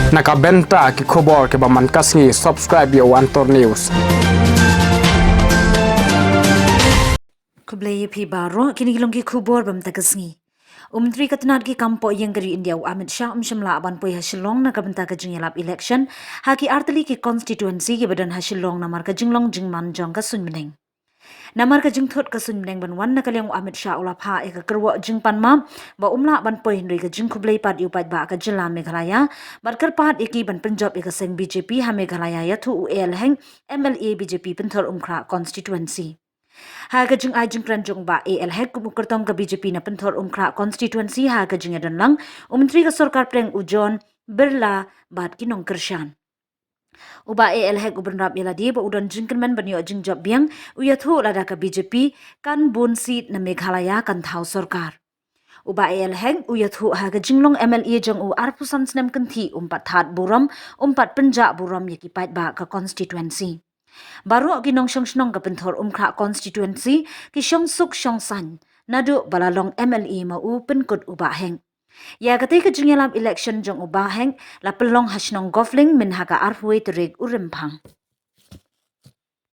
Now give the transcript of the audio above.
Nakabenta ki khobor ke baman kasngi subscribe yo Antor News. Kublai pi baro kini gilong ki khubor bam tagasngi. Menteri Katanat ki kampo yang dari India Amit Shah mshamla aban poi hasilong na kabenta ka jingelap election haki artali ki constituency ki badan hasilong na marka jinglong jingman jong ka suiñ bneng. Namar ka jing thut ka suiñ bneng ban wan na kalyang Amit Shah ulap ha e ka kerwa jing pan ma ba umla ban poi hindui ka jing kublai pat yu pat ba ka jila Meghalaya barkar pat iki ban Punjab e ka seng BJP ha Meghalaya ya thu UL heng MLA BJP penthol umkra constituency. Haga jing ai jing pran jong ba AL hek kumukertom ka BJP na penthor umkra constituency haga jing edan lang menteri ka sarkar preng ujon berla bat kinong kershan. Uba AL hek ubenrap yaladi ba udon jingkenmen banyo jing job biang uyathu lada ka BJP kan bun seat na Meghalaya kan thau sarkar. Uba AL hek uyathu haga jinglong MLA jong u arpusan snem kanthi umpat that buram umpat penja buram yaki pat ba ka constituency. Baru ginong syong ka penthor umkra constituency ki syong suk syong san nadu balalong MLA mau penkut uba heng. Ya katai ka jingyalam election jong uba heng la pelong hasnong gofling min haga arhwe terig urempang.